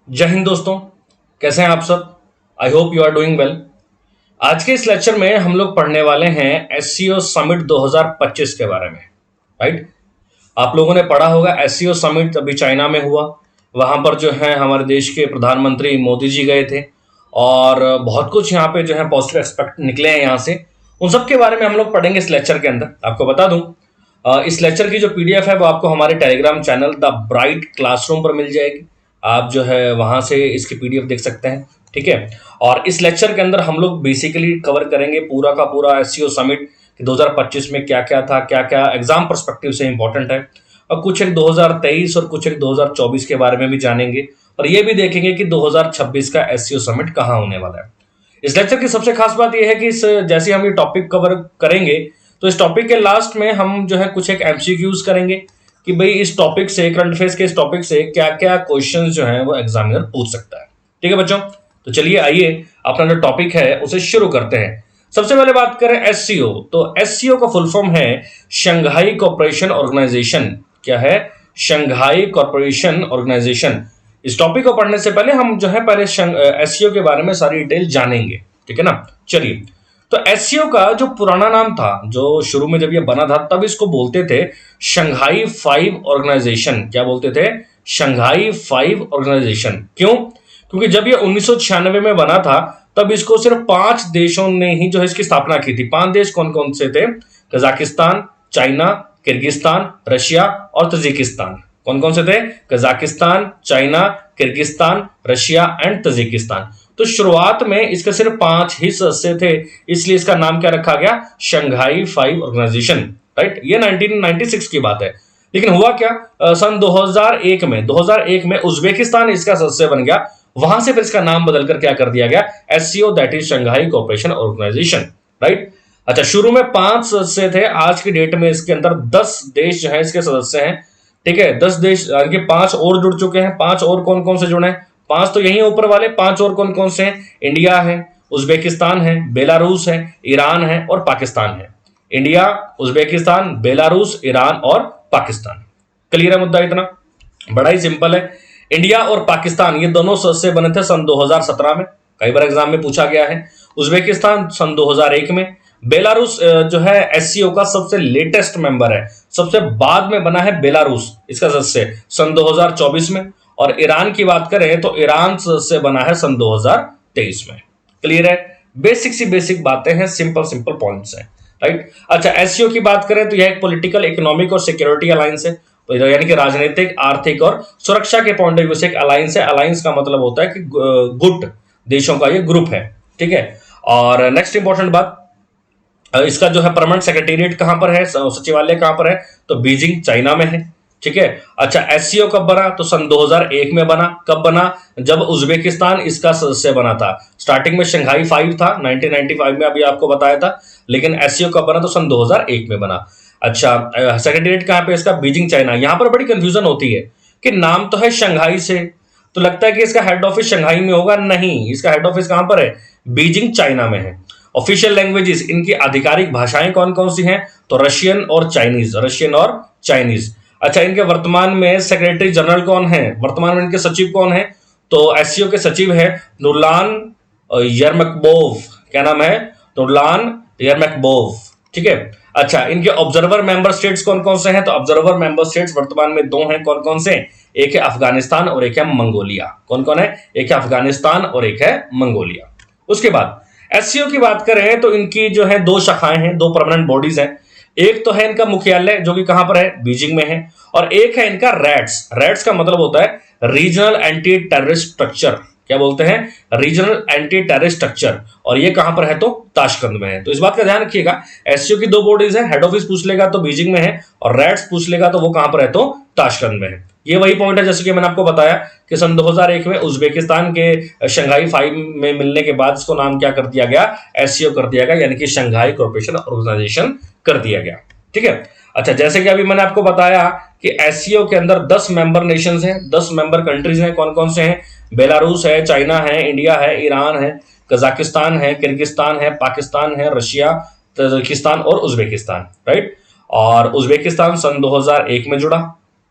जय हिंद दोस्तों। कैसे हैं आप सब? I hope you are doing well. आज के इस लेक्चर में हम लोग पढ़ने वाले हैं एससीओ समिट 2025 के बारे में। राइट। आप लोगों ने पढ़ा होगा एससीओ समिट अभी चाइना में हुआ। वहां पर जो है हमारे देश के प्रधानमंत्री मोदी जी गए थे और बहुत कुछ यहाँ पे जो है पॉजिटिव एक्सपेक्ट निकले हैं यहाँ से। उन सब के बारे में हम लोग पढ़ेंगे इस लेक्चर के अंदर। आपको बता दूं, इस लेक्चर की जो पीडीएफ है वो आपको हमारे Telegram channel the bright classroom पर मिल जाएगी। आप जो है वहां से इसकी पीडीएफ देख सकते हैं। ठीक है। और इस लेक्चर के अंदर हम लोग बेसिकली कवर करेंगे पूरा का पूरा एससीओ समिट 2025 में क्या क्या था, क्या क्या एग्जाम पर्सपेक्टिव से इंपॉर्टेंट है, और कुछ एक 2023 और कुछ एक 2024 के बारे में भी जानेंगे। और ये भी देखेंगे कि 2026 का एससीओ समिट कहाँ होने वाला है। इस लेक्चर की सबसे खास बात यह है कि इस जैसे हम ये टॉपिक कवर करेंगे तो इस टॉपिक के लास्ट में हम जो है कुछ एक एमसीक्यूज करेंगे कि भाई इस टॉपिक से, करंट अफेयर्स के इस टॉपिक से क्या क्या क्वेश्चंस जो है वो एग्जामिनर पूछ सकता है। ठीक है बच्चों, तो चलिए आइए अपना जो टॉपिक है उसे शुरू करते हैं। सबसे पहले बात करें एससीओ, तो एससीओ का फुल फॉर्म है शंघाई कोऑपरेशन ऑर्गेनाइजेशन। क्या है? Shanghai cooperation organisation. इस टॉपिक को पढ़ने से पहले हम जो है पहले एससीओ के बारे में सारी डिटेल जानेंगे। ठीक है ना। चलिए, तो एससीओ का जो पुराना नाम था, जो शुरू में जब ये बना था तब इसको बोलते थे शंघाई 5 ऑर्गेनाइजेशन। क्या बोलते थे? Shanghai 5 organisation. क्यों? क्योंकि जब ये 1996 में बना था तब इसको सिर्फ 5 देशों ने ही जो है इसकी स्थापना की थी। 5 देश कौन कौन से थे? कजाकिस्तान, चाइना, किर्गिस्तान, रशिया और तजिकिस्तान। कौन कौन से थे? Kazakhstan, China, Kyrgyzstan, Russia and Tajikistan. तो शुरुआत में इसके सिर्फ 5 ही सदस्य थे, इसलिए इसका नाम क्या रखा गया? Shanghai 5 organisation. राइट। ये 1996 की बात है। लेकिन हुआ क्या, सन 2001 में उज्बेकिस्तान इसका सदस्य बन गया। वहां से फिर इसका नाम बदलकर क्या कर दिया गया? SCO, that is Shanghai cooperation organisation. Right. अच्छा, शुरू में 5 सदस्य थे। आज की डेट में इसके अंदर 10 देश जो है इसके सदस्य हैं। ठीक है, 10 देश, यानी 5 और जुड़ चुके हैं। 5 और कौन कौन से जुड़े हैं? 5 तो यही ऊपर वाले, 5 और कौन कौन से हैं? इंडिया है, उज्बेकिस्तान है, बेलारूस है, ईरान है और पाकिस्तान है। इंडिया, उज्बेकिस्तान, बेलारूस, ईरान और पाकिस्तान। क्लियर है मुद्दा? इतना बड़ा ही सिंपल है। इंडिया और पाकिस्तान ये दोनों सदस्य बने थे सन 2017 में। कई बार एग्जाम में पूछा गया है। उज्बेकिस्तान सन 2001 में। बेलारूस जो है एससीओ का सबसे लेटेस्ट मेंबर है, सबसे बाद में बना है बेलारूस इसका सदस्य सन 2024 में। और ईरान की बात करें तो ईरान सदस्य बना है सन 2023 में। क्लियर है? बेसिक बातें हैं, सिंपल सिंपल पॉइंट्स हैं। राइट। अच्छा, एससीओ की बात करें तो यह एक पॉलिटिकल, इकोनॉमिक और सिक्योरिटी अलायंस है, यानी कि राजनीतिक, आर्थिक और सुरक्षा के पॉइंट ऑफ व्यू से एक अलायंस है। अलायंस का मतलब होता है कि गुट देशों का ये ग्रुप है। ठीक है। और नेक्स्ट इंपॉर्टेंट बात, इसका जो है परमानेंट सेक्रेटेरिएट कहां पर है, सचिवालय कहां पर है? तो बीजिंग, चाइना में है। ठीक है। अच्छा, एससीओ कब बना? तो सन 2001 में बना। कब बना? जब उज्बेकिस्तान इसका सदस्य बना था। स्टार्टिंग में शंघाई 5 था 1995 में, अभी आपको बताया था। लेकिन एससीओ कब बना? तो सन 2001 में बना। अच्छा, सेक्रेटेरिएट कहां पे इसका? Beijing, China. यहां पर बड़ी कंफ्यूजन होती है कि नाम तो है शंघाई से, तो लगता है कि इसका हेड ऑफिस शंघाई में होगा। नहीं, इसका हेड ऑफिस कहां पर है? बीजिंग, चाइना में है। ऑफिशियल लैंग्वेजेस, इनकी आधिकारिक भाषाएं कौन कौन सी हैं? तो रशियन और चाइनीज, रशियन और चाइनीज। अच्छा, इनके वर्तमान में सेक्रेटरी जनरल कौन है? वर्तमान में इनके सचिव कौन है? तो एससीओ के सचिव है नुरलान यरमकबोव। क्या नाम है? नुरलान यरमकबोव। ठीक है। अच्छा, इनके ऑब्जर्वर मेंबर स्टेट्स कौन कौन से हैं? तो ऑब्जर्वर मेंबर स्टेट्स वर्तमान में 2 हैं। कौन कौन से? एक है अफगानिस्तान और एक है मंगोलिया। कौन कौन है? एक है अफगानिस्तान और एक है मंगोलिया। उसके बाद एससीओ की बात करें तो इनकी जो है 2 शाखाएं हैं, 2 परमानेंट बॉडीज हैं। एक तो है इनका मुख्यालय जो कि कहां पर है? बीजिंग में है। और एक है इनका रैट्स। रैट्स का मतलब होता है रीजनल एंटी टेररिस्ट स्ट्रक्चर। क्या बोलते हैं? Regional anti terrorist structure. और ये कहां पर है? तो ताशकंद में है। तो इस बात का ध्यान रखिएगा, एससीओ की 2 बॉडीज है। हेड ऑफिस पूछ लेगा तो बीजिंग में है, और रैट्स पूछ लेगा तो वो कहां पर है? तो ताशकंद में है। ये वही पॉइंट है जैसे कि मैंने आपको बताया कि सन 2001 में उज्बेकिस्तान के शंघाई 5 में मिलने के बाद इसको नाम क्या कर दिया गया? एससीओ कर दिया गया, यानी कि शंघाई कोऑपरेशन ऑर्गेनाइजेशन कर दिया गया। ठीक है। अच्छा, जैसे कि अभी मैंने आपको बताया कि एससीओ के अंदर 10 मेंबर नेशंस हैं, 10 मेंबर कंट्रीज हैं। कौन कौन से हैं? बेलारूस है, चाइना है, इंडिया है, ईरान है, कजाकिस्तान है, किर्गिस्तान है, पाकिस्तान है, रशिया, तजिकिस्तान और उज्बेकिस्तान। राइट। और उज्बेकिस्तान सन 2001 में जुड़ा।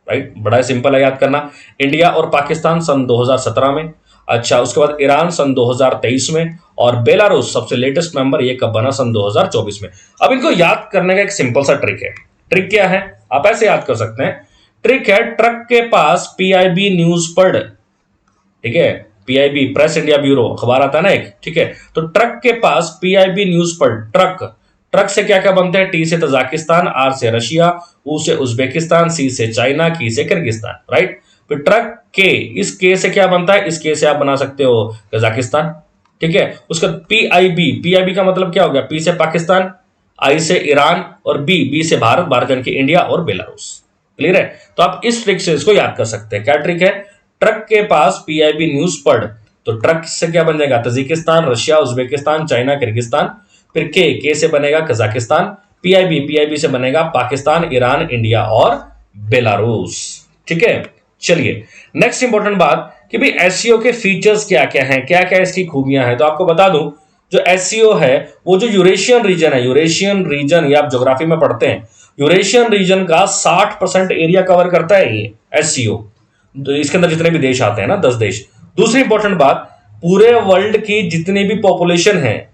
राइट, बड़ा सिंपल है याद करना। इंडिया और पाकिस्तान सन 2017 में, अच्छा उसके बाद ईरान सन 2023 में, और बेलारूस सबसे लेटेस्ट मेंबर, ये कब बना, सन 2024 में। अब इनको याद करने का एक सिंपल सा ट्रिक है। ट्रिक क्या है, आप ऐसे याद कर सकते हैं। ट्रिक है, ट्रक के पास पीआईबी न्यूज पढ़, ठीक है, पीआईबी प्रेस इंडिया ब्यूरो अखबार आता है ना एक, ठीक है, तो ट्रक के पास पीआईबी न्यूज पढ़। ट्रक, ट्रक से क्या क्या बनते हैं, टी से तजाकिस्तान, आर से रशिया, ऊ से उज्बेकिस्तान, सी से चाइना, की से किर्गिस्तान, राइट। फिर ट्रक के, इस के से क्या बनता है, इस के से आप बना सकते हो कजाकिस्तान, ठीक है। उसका पीआईबी, पीआईबी का मतलब क्या हो गया, पी से पाकिस्तान, आई से ईरान, और बी से भारत, भारत यानी कि इंडिया और बेलारूस। क्लियर है, तो आप इस ट्रिक से इसको याद कर सकते हैं। क्या ट्रिक है, ट्रक के पास पीआईबी न्यूज पढ़, तो ट्रक से क्या बन जाएगा, Tajikistan, Russia, Uzbekistan, China, Kyrgyzstan. फिर के से बनेगा कजाकिस्तान, पीआईबी से बनेगा पाकिस्तान, ईरान, इंडिया और बेलारूस, ठीक है। चलिए नेक्स्ट इंपॉर्टेंट बात कि भाई एससीओ के फीचर्स क्या क्या हैं, क्या क्या इसकी खूबियां हैं। तो आपको बता दूं, जो एससीओ है वो जो यूरेशियन रीजन है, यूरेशियन रीजन, ये आप ज्योग्राफी में पढ़ते हैं, यूरेशियन रीजन का 60% एरिया कवर करता है ये एससीओ। तो इसके अंदर जितने भी देश आते हैं ना, 10 देश। दूसरी इंपॉर्टेंट बात, पूरे वर्ल्ड की जितनी भी पॉपुलेशन है,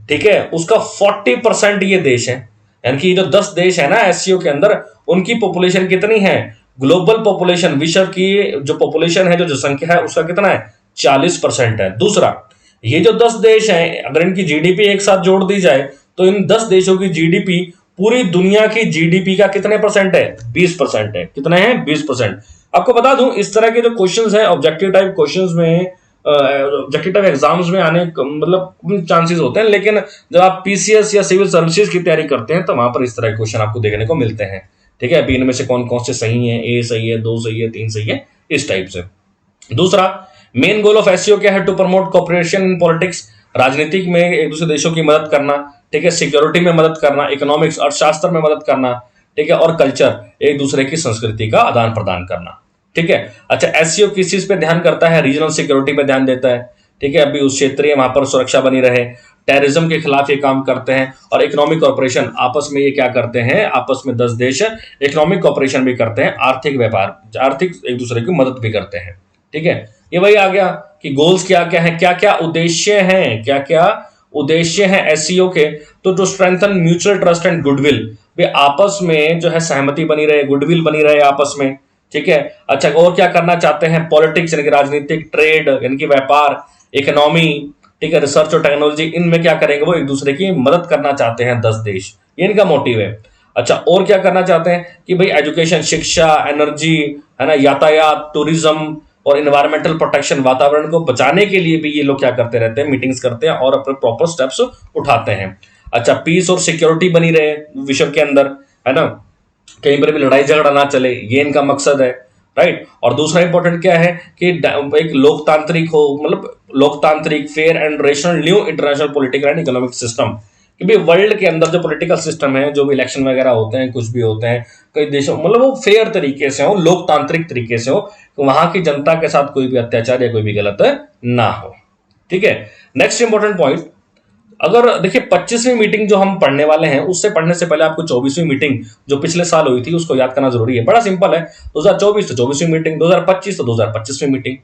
ठीक है, उसका 40% ये देश है। यानी कि जो 10 देश है ना एससीओ के अंदर, उनकी पॉपुलेशन कितनी है, ग्लोबल पॉपुलेशन, विश्व की जो पॉपुलेशन है, जो जनसंख्या है, उसका कितना है, 40% है। दूसरा, ये जो 10 देश हैं, अगर इनकी जीडीपी एक साथ जोड़ दी जाए तो इन 10 देशों की जीडीपी पूरी दुनिया की जीडीपी का कितने परसेंट है, 20% है। कितने हैं, 20%। आपको बता दूं, इस तरह के जो क्वेश्चंस हैं ऑब्जेक्टिव टाइप क्वेश्चंस में, ऑब्जेक्टिव टाइप एग्जाम्स में आने मतलब चांसेस होते हैं, लेकिन जब आप पीसीएस या सिविल सर्विसेज की तैयारी करते हैं तो वहां पर इस तरह के क्वेश्चन आपको देखने को मिलते हैं, ठीक है। अभी इनमें से कौन कौन से सही है, ए सही है, 2 सही है, 3 सही है, इस टाइप से। दूसरा, मेन गोल ऑफ एससीओ क्या है, to promote cooperation in politics, राजनीतिक में एक दूसरे देशों की मदद करना, ठीक है, सिक्योरिटी में मदद करना, इकोनॉमिक्स अर्थशास्त्र में मदद करना, ठीक है, और कल्चर, एक दूसरे की संस्कृति का आदान प्रदान करना, ठीक है। अच्छा, एससीओ किस चीज पे ध्यान करता है, रीजनल सिक्योरिटी पे ध्यान देता है, ठीक है, अभी उस क्षेत्रीय वहां पर सुरक्षा बनी रहे, टेररिज्म के खिलाफ ये काम करते हैं, और इकोनॉमिक कॉर्पोरेशन, आपस में ये क्या करते हैं, आपस में 10 देश इकोनॉमिक कॉर्पोरेशन भी करते हैं, आर्थिक व्यापार, आर्थिक एक दूसरे की मदद भी करते हैं, ठीक है। ये वही आ गया कि गोल्स क्या क्या है, क्या क्या उद्देश्य हैं, क्या क्या उद्देश्य हैं एससीओ के। तो to strengthen mutual trust and goodwill, वे आपस में जो है सहमति बनी रहे, गुडविल बनी रहे आपस में, ठीक है। अच्छा, और क्या करना चाहते हैं, पॉलिटिक्स यानी कि राजनीतिक, ट्रेड यानी कि व्यापार, इकोनॉमी, ठीक है, रिसर्च और टेक्नोलॉजी, इनमें क्या करेंगे, वो एक दूसरे की मदद करना चाहते हैं 10 देश, ये इनका मोटिव है। अच्छा, और क्या करना चाहते हैं कि भाई एजुकेशन, शिक्षा, एनर्जी, है ना, यातायात, टूरिज्म और इन्वायरमेंटल प्रोटेक्शन, वातावरण को बचाने के लिए भी ये लोग क्या करते रहते हैं, मीटिंग्स करते हैं और अपने प्रॉपर स्टेप्स उठाते हैं। अच्छा, पीस और सिक्योरिटी बनी रहे विश्व के अंदर, है ना, कहीं पर भी लड़ाई झगड़ा ना चले, ये इनका मकसद है, राइट। और दूसरा इंपॉर्टेंट क्या है कि एक लोकतांत्रिक हो, मतलब लोकतांत्रिक, fair and rational new international political and economic system, कि भाई वर्ल्ड के अंदर जो पॉलिटिकल सिस्टम है, जो भी इलेक्शन वगैरह होते हैं, कुछ भी होते हैं कई देशों, मतलब वो फेयर तरीके से हो, लोकतांत्रिक तरीके से हो, तो वहां की जनता के साथ कोई भी अत्याचार या कोई भी गलत ना हो, ठीक है। नेक्स्ट इंपॉर्टेंट पॉइंट, अगर देखिए 25वीं मीटिंग जो हम पढ़ने वाले हैं, उससे पढ़ने से पहले आपको 24वीं मीटिंग जो पिछले साल हुई थी उसको याद करना जरूरी है। बड़ा सिंपल है, 2024 तो 24वीं मीटिंग, 2025 तो 2025वीं मीटिंग।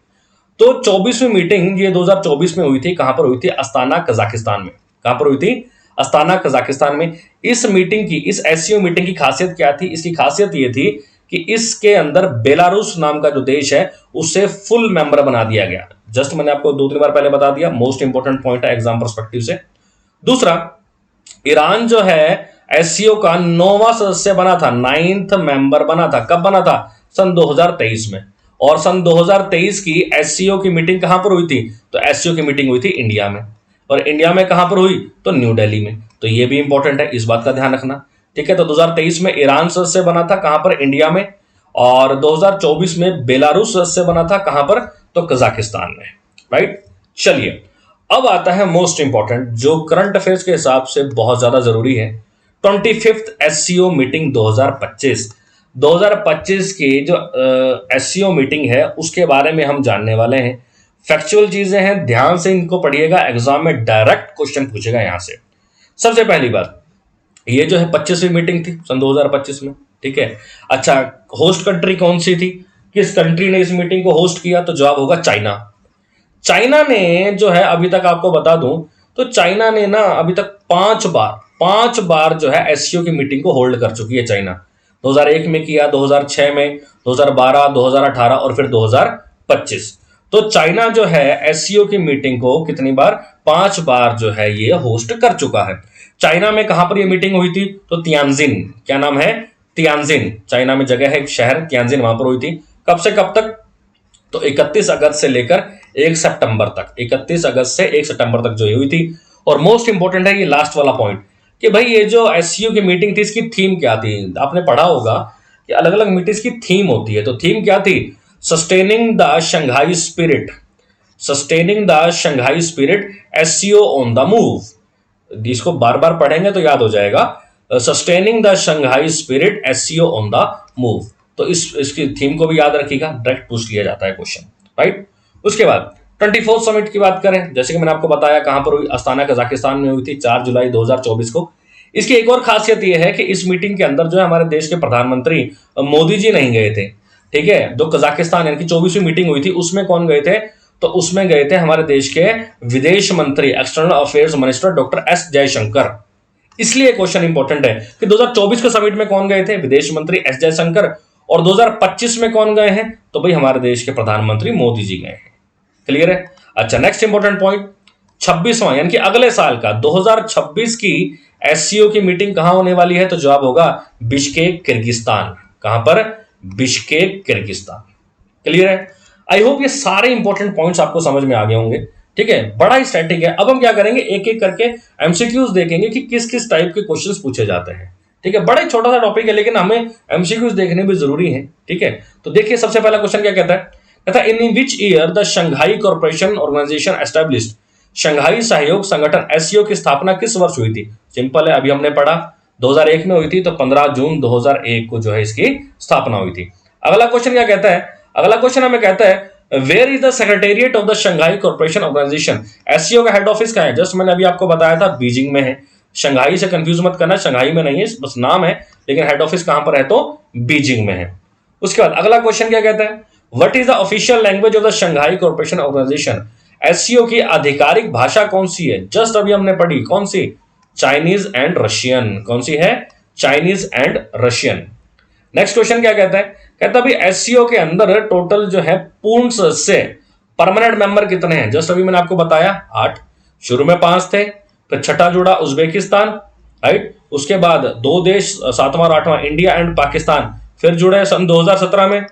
तो 24वीं मीटिंग ये 2024 में हुई थी, कहां पर हुई थी, अस्ताना कजाकिस्तान में। कहां पर हुई थी, अस्ताना कजाकिस्तान में। इस मीटिंग की, इस एससीओ मीटिंग की खासियत क्या थी, इसकी खासियत ये थी कि इसके अंदर बेलारूस नाम का जो देश है उसे फुल मेंबर बना दिया गया। जस्ट मैंने आपको 2-3 बार पहले बता दिया, मोस्ट इंपॉर्टेंट पॉइंट है एग्जाम पर्सपेक्टिव से। दूसरा, ईरान जो है एससीओ का 9वां सदस्य बना था, 9th मेंबर बना था। कब बना था, सन 2023 में। और सन 2023 की एससीओ की मीटिंग कहां पर हुई थी, तो एससीओ की मीटिंग हुई थी इंडिया में। और इंडिया में कहां पर हुई, तो न्यू दिल्ली में। तो ये भी इंपॉर्टेंट है, इस बात का ध्यान रखना, ठीक है। तो 2023 में ईरान सदस्य बना था, कहां पर, इंडिया में। और 2024 में बेलारूस सदस्य बना था, कहां पर, तो कजाकिस्तान में, राइट। चलिए, अब आता है मोस्ट इंपॉर्टेंट, जो करंट अफेयर्स के हिसाब से बहुत ज्यादा जरूरी है। 25th एससीओ मीटिंग 2025 की जो एससीओ मीटिंग है उसके बारे में हम जानने वाले हैं। फैक्चुअल चीजें हैं, ध्यान से इनको पढ़िएगा, एग्जाम में डायरेक्ट क्वेश्चन पूछेगा यहां से। सबसे पहली बात, ये जो है 25वीं मीटिंग थी सन 2025 में, ठीक है। अच्छा, होस्ट कंट्री कौन सी थी, किस कंट्री ने इस मीटिंग को होस्ट किया, तो जवाब होगा चाइना। चाइना ने जो है, अभी तक आपको बता दूं तो चाइना ने ना अभी तक 5 बार जो है एससीओ की मीटिंग को होल्ड कर चुकी है चाइना। 2001 में किया, 2006 में, 2012, 2018 और फिर 2025। तो चाइना जो है एससीओ की मीटिंग को कितनी बार, 5 बार जो है ये होस्ट कर चुका है। चाइना में कहां पर ये मीटिंग हुई थी, तो तियानजिन, क्या नाम है, तियानजिन, चाइना में जगह है एक शहर तियानजिन, वहां पर हुई थी। कब से कब तक, तो 31 अगस्त से लेकर 1 सितंबर तक, 31 अगस्त से 1 सितंबर तक जो हुई थी। और मोस्ट इंपॉर्टेंट है ये लास्ट वाला पॉइंट, कि भाई ये जो एससीओ की मीटिंग थी इसकी थीम क्या थी। आपने पढ़ा होगा कि अलग अलग मीटिंग्स की थीम होती है, तो थीम क्या थी, sustaining the Shanghai spirit, sustaining the Shanghai spirit, SCO on the move. इसको बार बार पढ़ेंगे तो याद हो जाएगा, sustaining the Shanghai spirit, SCO on the move. तो इसकी थीम को भी याद रखिएगा, डायरेक्ट पूछ लिया जाता है क्वेश्चन, राइट। उसके बाद 24 समिट की बात करें, जैसे कि मैंने आपको बताया कहां पर हुई, अस्ताना कजाकिस्तान में हुई थी 4 जुलाई 2024 को। इसकी एक और खासियत यह है कि इस मीटिंग के अंदर जो है हमारे देश के प्रधानमंत्री मोदी जी नहीं गए थे, ठीक है। जो कजाकिस्तान यानी कि 24वीं मीटिंग हुई थी उसमें कौन गए थे, तो उसमें गए थे हमारे देश के विदेश मंत्री, external affairs minister doctor S Jaishankar. इसलिए क्वेश्चन इंपॉर्टेंट है कि 2024 के समिट में कौन गए थे, विदेश मंत्री एस जयशंकर, और 2025 में कौन गए हैं, तो भाई हमारे देश के प्रधानमंत्री मोदी जी गए हैं। क्लियर है। अच्छा, नेक्स्ट इंपॉर्टेंट पॉइंट, 26वां यानी कि अगले साल का 2026 की एससीओ की मीटिंग कहां होने वाली है, तो जवाब होगा बिश्केक, किर्गिस्तान। कहां पर, बिश्केक, किर्गिस्तान। क्लियर है। आई होप ये सारे इंपॉर्टेंट पॉइंट्स आपको समझ में आ गए होंगे, ठीक है। बड़ा ही स्टैटिक है। अब हम क्या करेंगे, एक एक करके एमसीक्यूज देखेंगे कि किस किस टाइप के क्वेश्चंस पूछे जाते हैं, ठीक है। बड़ा ही छोटा सा टॉपिक है लेकिन हमें एमसीक्यूज देखने भी जरूरी है, ठीक है। तो देखिए सबसे पहला क्वेश्चन क्या कहता है, कहता है in which year the Shanghai corporation organisation established, Shanghai सहयोग संगठन एससीओ की स्थापना किस वर्ष हुई थी। सिंपल है, अभी हमने पढ़ा 2001 में हुई थी, तो 15 जून 2001 को जो है इसकी स्थापना हुई थी। अगला क्वेश्चन क्या कहता है, अगला क्वेश्चन हमें कहता है where is the secretariat of the Shanghai corporation organisation, SCO का हेड ऑफिस कहां है। जस्ट मैंने अभी आपको बताया था बीजिंग में है, शंघाई से कंफ्यूज मत करना, शंघाई में नहीं है, बस नाम है, लेकिन हेड ऑफिस कहां पर है, तो बीजिंग में है। उसके बाद अगला क्वेश्चन क्या कहता है, what is the official language of the Shanghai corporation organisation, SCO की आधिकारिक भाषा कौन सी है। जस्ट अभी हमने पढ़ी, कौन सी, चाइनीज एंड रशियन। कौन सी है, Chinese and Russian. Next question क्या कहता है, कहता है एससीओ के अंदर टोटल जो है पूर्ण सदस्य, परमानेंट मेंबर कितने हैं। जस्ट अभी मैंने आपको बताया 8, शुरू में 5 थे, फिर छठा जुड़ा उज्बेकिस्तान, राइट। उसके बाद 2 देश, 7वां और 8वां, इंडिया एंड पाकिस्तान, फिर जुड़े सन 2017 में।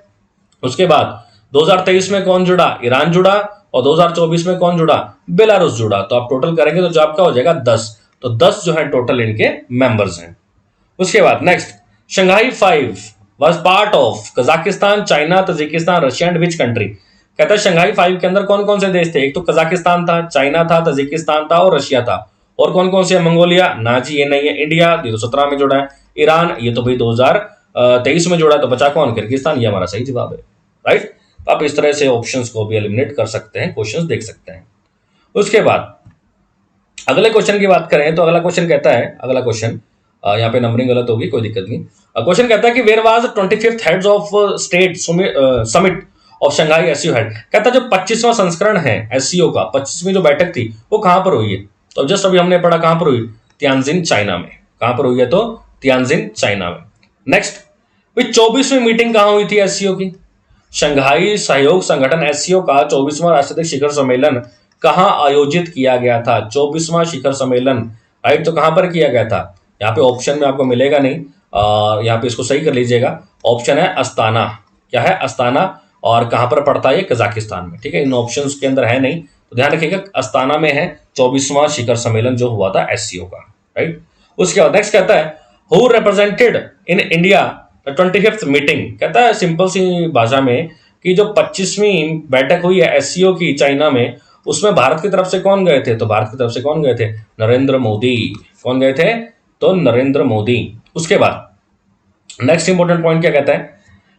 उसके बाद 2023 में कौन जुड़ा, ईरान जुड़ा, और 2024 में कौन जुड़ा, बेलारूस जुड़ा। तो आप टोटल करेंगे तो जवाब क्या हो जाएगा, 10। तो 10 जो है टोटल इनके मेंबर्स हैं। उसके बाद next, Shanghai 5 was part of Kazakhstan, China, Tajikistan, Russia and which country. कहता है शंघाई 5 के अंदर कौन कौन से देश थे, एक तो कजाकिस्तान था, चाइना था, तजिकिस्तान था और रशिया था। और कौन कौन से, मंगोलिया ना जी ये नहीं है, इंडिया ये तो 17 में जुड़ा है, ईरान ये तो भाई 2023 में जुड़ा है, तो बचा कौन, किर्गिस्तान। ये हमारा सही जवाब है, राइट। तो आप इस तरह से ऑप्शंस को भी एलिमिनेट कर सकते हैं, क्वेश्चंस देख सकते हैं। उसके बाद अगले क्वेश्चन की बात करें तो अगला क्वेश्चन कहता है, अगला क्वेश्चन यहाँ पे नंबरिंग गलत होगी, कोई दिक्कत नहीं। क्वेश्चन कहता है कि where was 25th heads of state summit of Shanghai SCO head. कहता है जो 25वां संस्करण है एससीओ का, 25वीं जो बैठक थी वो कहां पर हुई है। तो जस्ट अभी हमने पढ़ा कहां पर हुई, तियानजिन, चाइना में। कहां पर हुई है, तो तियानजिन, चाइना में। नेक्स्ट, 24वीं मीटिंग कहां हुई थी एससीओ की, शंघाई सहयोग संगठन एससीओ का 24वां राष्ट्रीय शिखर सम्मेलन कहां आयोजित किया गया था। 24वां शिखर सम्मेलन, राइट, तो कहां पर किया गया था। यहाँ पे ऑप्शन में आपको मिलेगा नहीं, यहाँ पे इसको सही कर लीजिएगा। ऑप्शन है अस्ताना, क्या है, अस्ताना, और कहां पर पड़ता है, ये कजाकिस्तान में, ठीक है। इन ऑप्शंस के अंदर है नहीं, तो ध्यान रखिएगा अस्ताना में है 24वां शिखर सम्मेलन जो हुआ था एससीओ का, राइट। उसके बाद नेक्स्ट कहता है who represented in India 25th meeting. कहता है सिंपल सी भाषा में कि जो 25वीं बैठक हुई है एससीओ की चाइना में, उसमें भारत की तरफ से कौन गए थे, तो भारत की तरफ से कौन गए थे, नरेंद्र मोदी। कौन गए थे, तो नरेंद्र मोदी। उसके बाद नेक्स्ट इंपॉर्टेंट पॉइंट क्या कहता है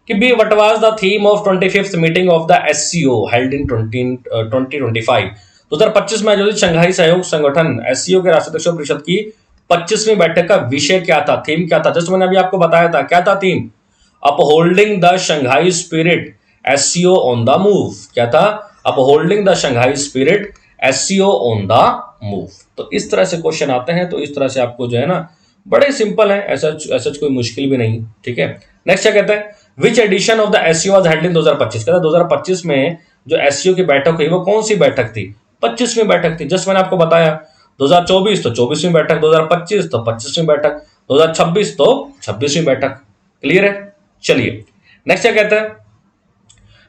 कि be what was the theme of 25th meeting of the SCO held in 2025। 2025 में आयोजित शंघाई सहयोग संगठन एससीओ के राष्ट्रीय परिषद की 25वीं बैठक का विषय क्या था, थीम क्या था, जस्ट मैंने अभी आपको बताया था, क्या था theme, upholding the Shanghai spirit, SCO on the move. क्या था, upholding the Shanghai spirit, SCO on the move. तो इस तरह से क्वेश्चन आते हैं, तो इस तरह से आपको जो है ना, बड़े सिंपल है, ऐसा ऐसा कोई मुश्किल भी नहीं। ठीक है, नेक्स्ट क्या कहता है, which edition of the SCO was held in 2025। कहता है 2025 में जो एससीओ की बैठक हुई वो कौन सी बैठक थी, 25वीं बैठक थी। जस्ट मैंने आपको बताया 2024 तो 24वीं बैठक, 2025 तो 25वीं बैठक, 2026 तो 26वीं बैठक। क्लियर है, चलिए नेक्स्ट क्या कहता है,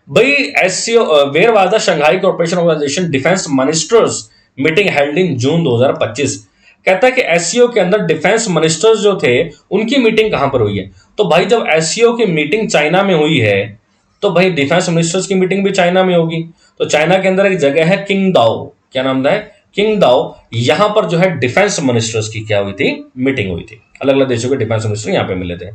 भाई SCO where was the Shanghai cooperation organisation defence ministers meeting held in June 2025। कहता है कि एससीओ के अंदर डिफेंस मिनिस्टर्स जो थे उनकी मीटिंग कहां पर हुई है। तो भाई जब एससीओ की मीटिंग चाइना में हुई है तो भाई डिफेंस मिनिस्टर्स की मीटिंग भी चाइना में होगी। तो चाइना के अंदर एक जगह है किंगदाओ, क्या नाम है, किंगदाओ। यहां पर जो है डिफेंस मिनिस्टर्स की क्या हुई थी, मीटिंग हुई थी। अलग अलग देशों के डिफेंस मिनिस्टर यहां पे मिले थे।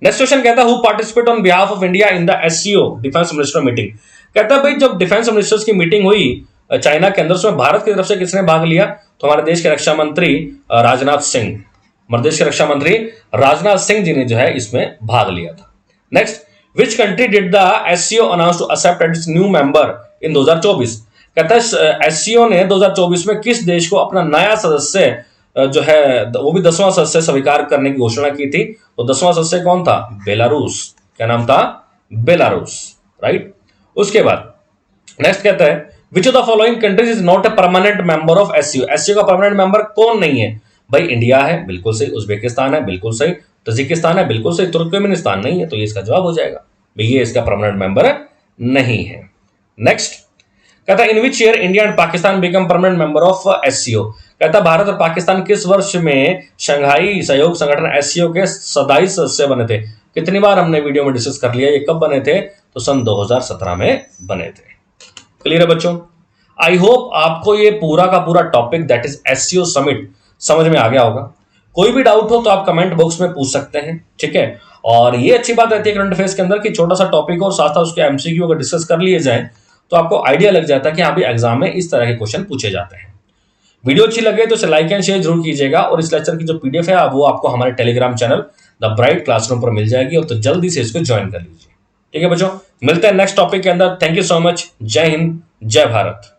नेक्स्ट क्वेश्चन कहता है who participate on behalf of India in the SCO defence minister meeting. कहता है भाई जब डिफेंस मिनिस्टर्स की मीटिंग हुई चाइना के अंदर, उसमें भारत की तरफ से किसने भाग लिया, तो हमारे देश के रक्षा मंत्री राजनाथ सिंह, हमारे देश के रक्षा मंत्री राजनाथ सिंह जी ने जो है इसमें भाग लिया था। Next, which country did the SCO announce to accept its new member in 2024। कहता है एससीओ ने 2024 में किस देश को अपना नया सदस्य जो है वो भी 10वां सदस्य स्वीकार करने की घोषणा की थी। तो 10वां सदस्य कौन था, बेलारूस। क्या नाम था, बेलारूस, राइट। उसके बाद नेक्स्ट कहता है which of the following countries is not a permanent member of SCO. SCO का परमानेंट मेंबर कौन नहीं है, भाई इंडिया है, बिल्कुल सही, उज्बेकिस्तान है, बिल्कुल सही, तजिकिस्तान है, बिल्कुल सही, तुर्कमेनिस्तान नहीं है, तो ये इसका जवाब हो जाएगा, भाई ये इसका परमानेंट मेंबर नहीं है। नेक्स्ट कहता है in which year India and Pakistan become permanent member of SCO. कहता है भारत और पाकिस्तान किस वर्ष में शंघाई सहयोग संगठन एससीओ के सदाई सदस्य बने थे। कितनी बार हमने वीडियो में डिस्कस कर लिया, ये कब बने थे, तो सन 2017 में बने थे। क्लियर है बच्चों, आई होप आपको ये पूरा का पूरा topic that is SCO summit समझ में आ गया होगा। कोई भी डाउट हो तो आप कमेंट बॉक्स में पूछ सकते हैं, ठीक है। और ये अच्छी बात रहती है करंट अफेयर्स के अंदर कि छोटा सा टॉपिक और साथ साथ उसके एमसीक्यू अगर डिस्कस कर लिए जाए तो आपको आइडिया लग जाता है कि हाँ भी एग्जाम में इस तरह के क्वेश्चन पूछे जाते हैं। वीडियो अच्छी लगे तो इसे लाइक एंड शेयर जरूर कीजिएगा, और इस लेक्चर की जो पीडीएफ है वो आपको हमारे Telegram channel the bright classroom पर मिल जाएगी, और तो जल्दी से इसको ज्वाइन कर लीजिए। ठीक है बच्चों, मिलते हैं नेक्स्ट टॉपिक के अंदर। थैंक यू सो मच, जय हिंद, जय भारत।